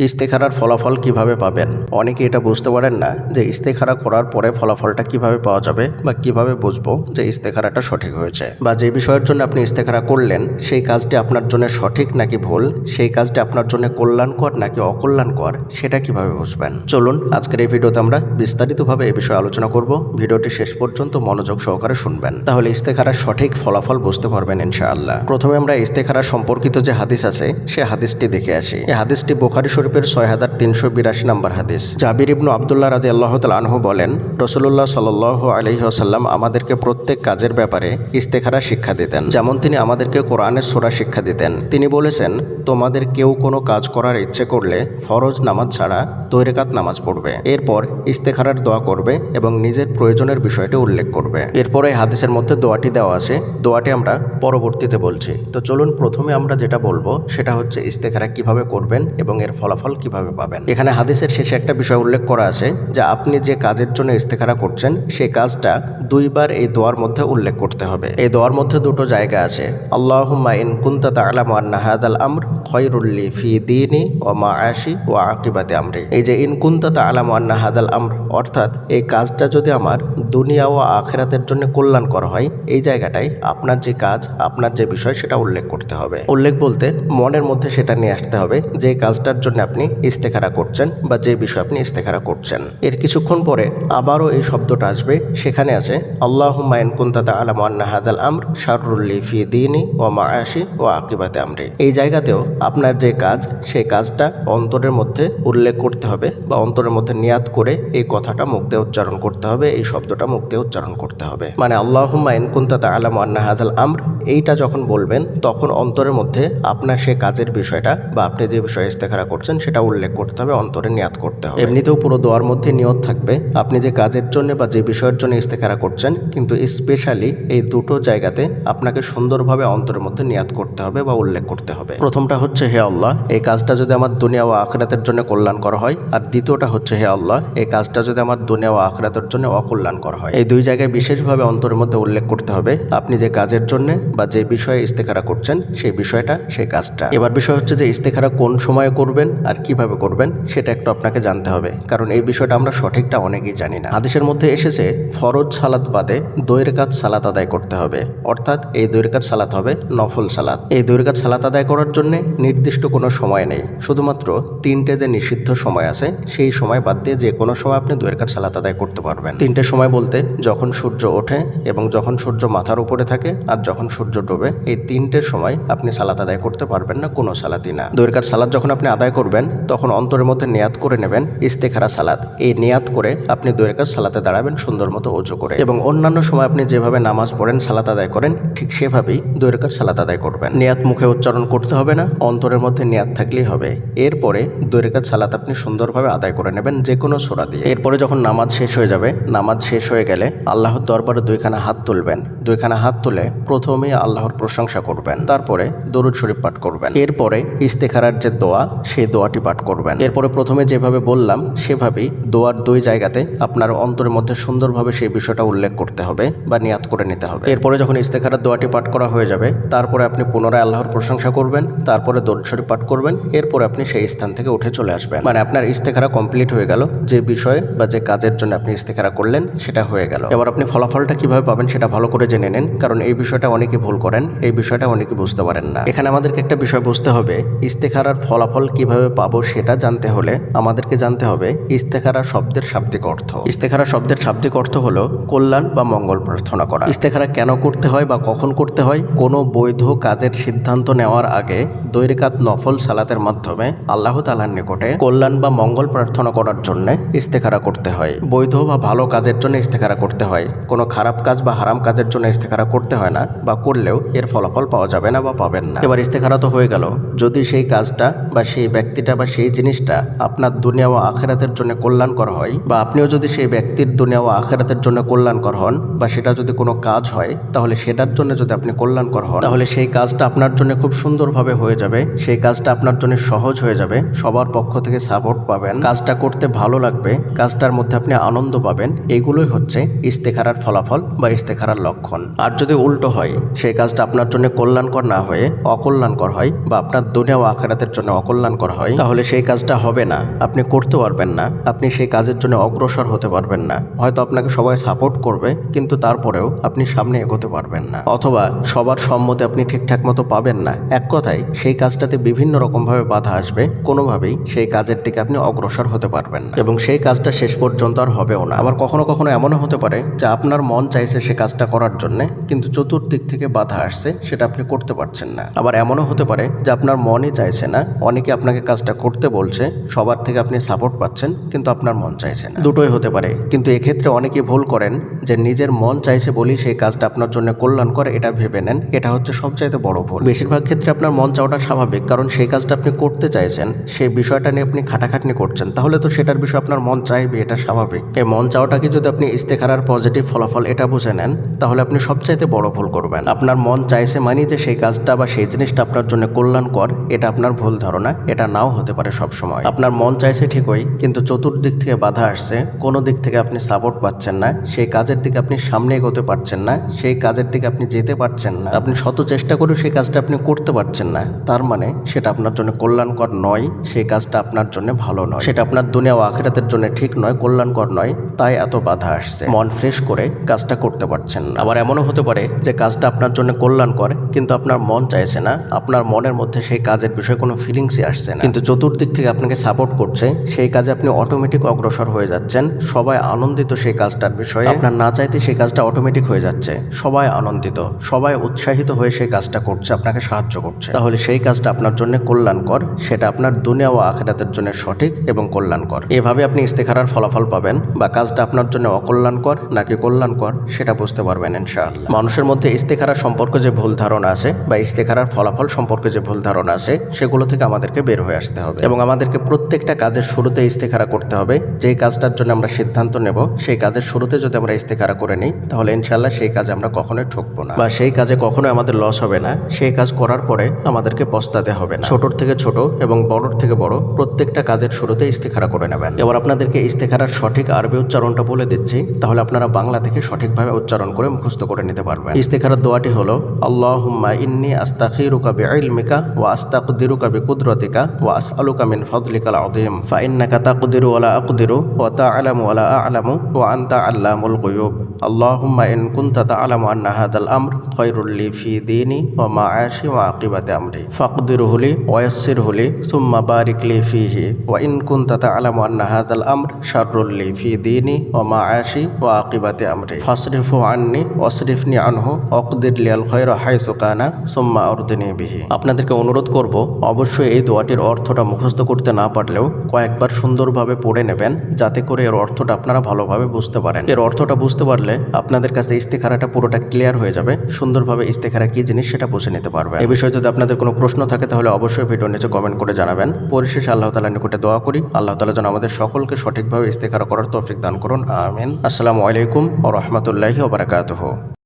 ইস্তেখারার ফলাফল কিভাবে পাবেন? অনেকে এটা বুঝতে পারেন না যে ইস্তেখারা করার পরে ফলাফলটা কিভাবে পাওয়া যাবে বা কিভাবে বুঝবো যে ইস্তেখারাটা সঠিক হয়েছে, বা যে বিষয়ের জন্য আপনি ইস্তেখারা করলেন সেই কাজটি আপনার জন্য সঠিক নাকি ভুল, সেই কাজটি আপনার জন্য কল্যাণকর নাকি অকল্যাণকর, সেটা কিভাবে বুঝবেন। চলুন আজকের এই ভিডিওতে আমরা বিস্তারিতভাবে এই বিষয়ে আলোচনা করব। ভিডিওটি শেষ পর্যন্ত মনোযোগ সহকারে শুনবেন, তাহলে ইস্তেখারার সঠিক ফলাফল বুঝতে পারবেন ইনশাআল্লাহ। প্রথমে আমরা ইস্তেখারা সম্পর্কিত যে হাদিস আছে সে হাদিসটি দেখে আসি। এই হাদিসটি বুখারী শরীফের 6382 নম্বর হাদিস। জাবির ইবনু আব্দুল্লাহ রাদিয়াল্লাহু তাআলা আনহু বলেন, রাসূলুল্লাহ সাল্লাল্লাহু আলাইহি ওয়াসাল্লাম আমাদেরকে প্রত্যেক কাজের ব্যাপারে ইস্তেখারা শিক্ষা দিতেন, যেমন তিনি আমাদেরকে কোরআনের সূরা শিক্ষা দিতেন। তিনি বলেছেন, তোমাদের কেউ কোনো কাজ করার ইচ্ছে করলে ফরজ নামাজ ছাড়া 2 রাকাত নামাজ পড়বে, এরপর ইস্তেখারার দোয়া করবে এবং নিজের প্রয়োজনের বিষয়টি উল্লেখ করবে। এরপরে হাদিসের মধ্যে দোয়াটি দেওয়া আছে, দোয়াটি আমরা পরবর্তীতে বলছি। তো চলুন প্রথমে আমরা যেটা বলবো সেটা হচ্ছে ইস্তেখারা কিভাবে করবেন এবং এর ফলাফল কিভাবে পাবেন। এখানে হাদিসের শেষে একটা বিষয় উল্লেখ করা আছে যে আপনি যে কাজের জন্য ইস্তেখারা করছেন সেই কাজটা 2 বার এই দোয়ার মধ্যে উল্লেখ করতে হবে। এই দোয়ার মধ্যে 2টো জায়গা আছে। আল্লাহুম্মা ইন কুনতা তা'লামু আন্না হাযাল আমর খায়রুল লি ফি দীনি ওয়া মাআশি ওয়া আকিবাতি আমরি। এই যে ইন কুনতা তা'লামু আন্না হাযাল আমর, অর্থাৎ এই কাজটা যদি আমার দুনিয়া ও আখিরাতের জন্য কল্যাণকর হয়, এই জায়গাটায় আপনার যে কাজ, আপনার যে বিষয় সেটা উল্লেখ করতে হবে। উল্লেখ বলতে মনের মধ্যে সেটা নিয়ে আসতে হবে যে কাজটার জন্য আপনি ইস্তেখারা করছেন বা যে বিষয় আপনি ইস্তেখারা করছেন। এর কিছুক্ষণ পরে আবারও এই শব্দটা আসবে, সেখানে আছে আল্লাহুম্মা ইন কুনতা তা'লামু আন্না হাযাল আমর শাররুল লি ফি দীনি ওয়া মাআশি ওয়া আকিবাতি আমরি। এই জায়গাতেও আপনার যে কাজ সেই কাজটা অন্তরের মধ্যে উল্লেখ করতে হবে বা অন্তরের মধ্যে নিয়াত করে এই কথাটা মুখ দিয়ে উচ্চারণ করতে হবে, এই শব্দটা মুখ দিয়ে উচ্চারণ করতে হবে। মানে আল্লাহুম্মা ইন কুনতা তা'লামু আন্না হাযাল আমর, এইটা যখন বলবেন তখন অন্তরের মধ্যে আপনার সেই কাজের বিষয়টা বা আপনি যে বিষয়ে ইস্তেখারা করছেন সেটা উল্লেখ করতে হবে, অন্তরে নিয়াত করতে হবে। এমনিতেও পুরো দোয়ার মধ্যে নিয়ত থাকবে আপনি যে কাজের জন্য বা যে বিষয়ের জন্য ইস্তেখারা করছেন, কিন্তু স্পেশালি এই 2টো জায়গাতে আপনাকে সুন্দরভাবে অন্তরের মধ্যে নিয়াত করতে হবে বা উল্লেখ করতে হবে। প্রথমটা হচ্ছে, হে আল্লাহ, এই কাজটা যদি আমার দুনিয়া ও আখিরাতের জন্য কল্যাণকর হয়, আর দ্বিতীয়টা হচ্ছে, হে আল্লাহ, এই কাজটা যদি আমার দুনিয়া ও আখিরাতের জন্য অকল্যাণকর হয়। এই 2 জায়গায় বিশেষভাবে অন্তরের মধ্যে উল্লেখ করতে হবে আপনি যে কাজের জন্য বা যে বিষয়ে ইস্তেখারা করছেন সেই বিষয়টা, সেই কাজটা। এবার বিষয় হচ্ছে যে ইস্তেখারা কোন সময়ে করবেন আর কিভাবে করবেন সেটা একটু আপনাকে জানতে হবে, কারণ এই বিষয়টা আমরা সঠিকটা অনেকেই জানি না। হাদিসের মধ্যে এসেছে ফরজ সালাত বাদে 2 রাকাত সালাত আদায় করতে হবে, অর্থাৎ এই 2 রাকাত সালাত হবে নফল সালাত। এই 2 রাকাত সালাত আদায় করার জন্য নির্দিষ্ট কোনো সময় নেই, শুধুমাত্র 3টে যে নিষিদ্ধ সময় আছে সেই সময় বাদ দিয়ে যে কোনো সময় আপনি 2 রাকাত সালাত আদায় করতে পারবেন। 3টে সময় বলতে যখন সূর্য ওঠে এবং যখন সূর্য মাথার উপরে থাকে আর যখন সূর্য ডোবে, এই 3টের সময় আপনি সালাত আদায় করতে পারবেন না, কোনো সালাতই না। 2 রাকাত সালাত যখন আপনি আদায় করবেন তখন অন্তরের মধ্যে নিয়াত করে নেবেন ইস্তেখারা সালাত। এই নিয়াত করে আপনি 2 রাকাত সালাতে দাঁড়াবেন সুন্দর মতো ওযু করে, এবং অন্যান্য সময় আপনি যেভাবে নামাজ পড়েন, সালাত আদায় করেন, ঠিক সেভাবেই 2 রাকাত সালাত আদায় করবেন। নিয়াত মুখে উচ্চারণ করতে হবে না, অন্তরের মধ্যে নিয়াত থাকলেই হবে। এরপরে 2 রাকাত সালাত আপনি সুন্দরভাবে আদায় করে নেবেন যে কোনো সূরা দিয়ে। এরপরে যখন নামাজ শেষ হয়ে যাবে, নামাজ শেষ হয়ে গেলে আল্লাহর দরবারে 2খানা হাত তুলবেন। 2খানা হাত তুলে প্রথমে আল্লাহর প্রশংসা করবেন, তারপরে দরুদ শরীফ পাঠ করবেন, এরপরে ইস্তেখারার যে দোয়া সেই দোয়াটি পাঠ করবেন। এরপরে প্রথমে যেভাবে বললাম সেভাবেই দোয়ার 2 জায়গাতে আপনার অন্তরের মধ্যে সুন্দরভাবে সেই বিষয়টা উল্লেখ করতে হবে বা নিয়াত করে নিতে হবে। এরপরে যখন ইস্তেখারার দোয়াটি পাঠ করা হয়ে যাবে, তারপরে আপনি পুনরায় আল্লাহর প্রশংসা করবেন, তারপরে দরুদ শরীফ পাঠ করবেন, এরপরে আপনি সেই স্থান থেকে উঠে চলে আসবেন। মানে আপনার ইস্তেখারা কমপ্লিট হয়ে গেল, যে বিষয়ে বা যে কাজের জন্য আপনি ইস্তেখারা করলেন সেটা হয়ে গেল। এবার আপনি ফলাফলটা কিভাবে পাবেন সেটা ভালো করে জেনে নেন, কারণ এই বিষয়টা অনেকে ভুল করেন, এই বিষয়টা অনেকে বুঝতে পারেন না। এখানে আমাদেরকে একটা বিষয় বুঝতে হবে, ইস্তেখারার ফলাফল কিভাবে পাবো সেটা জানতে হলে আমাদেরকে জানতে হবে ইস্তেখারা শব্দের শাব্দিক অর্থ। ইস্তেখারা শব্দের শাব্দিক অর্থ হলো কল্যাণ বা মঙ্গল প্রার্থনা করা। ইস্তেখারা কেন করতে হয় বা কখন করতে হয়? কোনো বৈধ কাজের সিদ্ধান্ত নেওয়ার আগে 2 রাকাত নফল সালাতের মাধ্যমে আল্লাহ তাআলার নিকটে কল্যাণ বা মঙ্গল প্রার্থনা করার জন্য ইস্তেখারা করতে হয়। বৈধ বা ভালো কাজের জন্য ইস্তেখারা করতে হয়, কোনো খারাপ কাজ বা হারাম কাজের জন্য ইস্তেখারা করতে হয় না, বা করলেও এর ফলাফল পাওয়া যাবে না বা পাবেন না। এবার ইস্তেখারা তো হয়ে গেল, যদি সেই কাজটা বা সেই ব্যক্তিটা বা সেই জিনিসটা আপনার দুনিয়া ও আখিরাতের জন্য কল্যাণকর হয়, বা আপনিও যদি সেই ব্যক্তির দুনিয়া ও আখিরাতের জন্য কল্যাণকর হন, বা সেটা যদি কোনো কাজ হয়, তাহলে সেটার জন্য যদি আপনি কল্যাণকর হন, তাহলে সেই কাজটা আপনার জন্য খুব সুন্দরভাবে হয়ে যাবে, সেই কাজটা আপনার জন্য সহজ হয়ে যাবে, সবার পক্ষ থেকে সাপোর্ট পাবেন, কাজটা করতে ভালো লাগবে, কাজটার মধ্যে আপনি আনন্দ পাবেন। এগুলোই হচ্ছে ইস্তেখারার ফলাফল বা ইস্তেখারার লক্ষণ। আর যদি উল্টো হয়, সেই কাজটা আপনার জন্য কল্যাণকর না হয়ে অকল্যাণকর হয়, বা আপনার দুনিয়া ও আখিরাতের জন্য অকল্যাণকর হয়, হয় তাহলে সেই কাজটা হবে না, আপনি করতে পারবেন না, আপনি সেই কাজের জন্য অগ্রসর হতে পারবেন না। হয়তো আপনাকে সবাই সাপোর্ট করবে, কিন্তু তারপরেও আপনি সামনে এগোতে পারবেন না, অথবা সবার সম্মতি আপনি ঠিকঠাক মতো পাবেন না। এক কথায় সেই কাজটাতে বিভিন্ন রকমভাবে বাধা আসবে, কোনোভাবেই সেই কাজের দিকে আপনি অগ্রসর হতে পারবেন না এবং সেই কাজটা শেষ পর্যন্ত আর হবেও না। আবার কখনো কখনো এমনও হতে পারে যে আপনার মন চাইছে সে কাজটা করার জন্য, কিন্তু চতুর্দিক থেকে বাধা আসছে, সেটা আপনি করতে পারছেন না। আবার এমনও হতে পারে যে আপনার মনই চাইছে না, অনেকে আপনাকে কাজটা করতে বলছে, সবার থেকে আপনি সাপোর্ট পাচ্ছেন, কিন্তু আপনার মন চাইছে না। দুটোই হতে পারে, কিন্তু এক্ষেত্রে অনেকে ভুল করেন যে নিজের মন চাইছে বলেই সেই কাজটা আপনার জন্য কল্যাণকর এটা ভেবে নেন। এটা হচ্ছে সবচাইতে বড় ভুল। বেশিরভাগ ক্ষেত্রে আপনার মন চাওয়াটা স্বাভাবিক, কারণ সেই কাজটা আপনি করতে চাইছেন, সেই বিষয়টা নিয়ে আপনি খাটাখাটনি করছেন, তাহলে তো সেটার বিষয়ে আপনার মন চাইবে, এটা স্বাভাবিক। এই মন চাওয়াটাকে যদি আপনি ইস্তেখারার পজিটিভ ফলাফল এটা বুঝে নেন, তাহলে আপনি সবচাইতে বড় ভুল করবেন। আপনার মন চাইছে মানে যে সেই কাজটা বা সেই জিনিসটা আপনার জন্য কল্যাণকর, এটা আপনার ভুল ধারণা। এটা নাও হতে পারে সব সময়। আপনার মন চাইছে ঠিকই, কিন্তু চতুর্দিক থেকে বাধা আসছে, কোনো দিক থেকে আপনি সাপোর্ট পাচ্ছেন না, সেই কাজের দিকে আপনি সামনে এগোতে পারছেন না, সেই কাজের দিকে আপনি যেতে পারছেন না, আপনি শত চেষ্টা করেও সেই কাজটা আপনি করতে পারছেন না। তার মানে সেটা আপনার জন্য কল্যাণকর নয়, সেই কাজটা আপনার জন্য ভালো নয়, সেটা আপনার দুনিয়া ও আখিরাতের জন্য ঠিক নয়, কল্যাণকর নয়, তাই এত বাধা আসছে। মন ফ্রেশ করে কাজটা করতে পারছেন না। আবার এমনও হতে পারে যে কাজটা আপনার জন্য কল্যাণকর, কিন্তু আপনার মন চাইছে না, আপনার মনের মধ্যে সেই কাজের বিষয়ে কোনো ফিলিংসই আসছে না, কিন্তু চতুর্দিক থেকে আপনাকে সাপোর্ট করছে, সেই কাজে আপনি অটোমেটিক অগ্রসর হয়ে যাচ্ছেন। সবাই আনন্দিত সেই কাজটার বিষয়ে, আপনার না চাইতে সেই কাজটা অটোমেটিক হয়ে যাচ্ছে। সবাই আনন্দিত, সবাই উৎসাহিত হয়ে সেই কাজটা করছে, আপনাকে সাহায্য করছে, তাহলে সেই কাজটা আপনার জন্য কল্যাণকর, সেটা আপনার দুনিয়া ও আখিরাতের জন্য সঠিক এবং কল্যাণকর। এভাবে আপনি ইস্তেখারার ফলাফল পাবেন, বা কাজটা আপনার জন্য অকল্যাণকর নাকি কল্যাণকর সেটা বুঝতে পারবেন ইনশাআল্লাহ। মানুষের মধ্যে ইস্তেখারা সম্পর্কে যে ভুল ধারণা আছে বা ইস্তেখারার ফলাফল সম্পর্কে যে ভুল ধারণা আছে, সেগুলো থেকে আমাদেরকে বের হয়ে আসতে হবে এবং আমাদেরকে প্রত্যেকটা কাজের শুরুতে ইস্তেখারা করতে হবে। যেই কাজটার জন্য আমরা সিদ্ধান্ত নেব, সেই কাজের শুরুতে যদি আমরা ইস্তেখারা করে নিই, তাহলে ইনশাআল্লাহ সেই কাজে আমরা কখনোই ঠকবো না, বা সেই কাজে কখনোই আমাদের লস হবে না। সেই কাজ করার পরে আমাদেরকে পস্তাতে হবে না। ছোটর থেকে ছোট এবং বড়র থেকে বড় প্রত্যেকটা কাজের শুরুতে ইস্তেখারা করে নেবেন। এবার আপনাদেরকে ইস্তেখারার সঠিক আরবি উচ্চারণটা বলে দিচ্ছি, তাহলে আপনারা বাংলা থেকে সঠিকভাবে উচ্চারণ করে মুখস্থ করে নিতে পারবেন। ইস্তেখারার দোয়াটি হলো আল্লাহুম্মা ইন্নী আস্তাখিরুকা বিইলমিকা ওয়া আস্তাকদিরুকা বিকুদরাতিকা ওয়া আসআলুকা মিন ফাদলিকাল আযীম ফা ইন্নাকা তাকদিরু ওয়া লা আকদিরু ওয়া তা'লামু ওয়া লা আ'লামু ওয়া আনতা আল্লামুল গুয়ুব। আল্লাহুম্মা ইন কুনতা তা'লামু আন্না হাযাল আমর খায়রুল লি ফি দীনি ওয়া মা'আশি ওয়া আকিবাতি আমরি ফাকদিরহু লি ওয়া ইয়াসসিরহু লি সুম্মা বারিক লি ফিহি ওয়া ইন কুনতা তা'লামু আন্না হাযাল আমর শাররুল লি ফি দীনি ওয়া মা'আশি ওয়া আকিবাতি আমরি ফাসরিফহু আন্নি ওয়াসরিফনি আনহু ওয়াকদির লিয়াল খায়রা হাইসু কানা সুম্মা আরদিনি বিহি। আপনাদেরকে অনুরোধ করব, অবশ্যই এই দোয়াটির অর্থটা মুখস্থ করতে না পারলেও কয়েকবার সুন্দরভাবে পড়ে নেবেন, যাতে করে এর অর্থটা আপনারা ভালোভাবে বুঝতে পারেন। এর অর্থটা বুঝতে পারলে আপনাদের কাছে ইস্তেখারাটা পুরোটা ক্লিয়ার হয়ে যাবে, সুন্দরভাবে ইস্তেখারা কি জিনিস সেটা বুঝে নিতে পারবেন। এই বিষয়ে যদি আপনাদের কোনো প্রশ্ন থাকে, তাহলে অবশ্যই ভিডিওর নিচে কমেন্ট করে জানাবেন। পরিশেষে আল্লাহ তাআলার নিকটে দোয়া করি, আল্লাহ তাআলা যেন আমাদের সকলকে সঠিকভাবে ইস্তেখারা করার তৌফিক দান করুন। আমিন। আসসালামু আলাইকুম ওয়া রাহমাতুল্লাহি ওয়া বারাকাতুহু।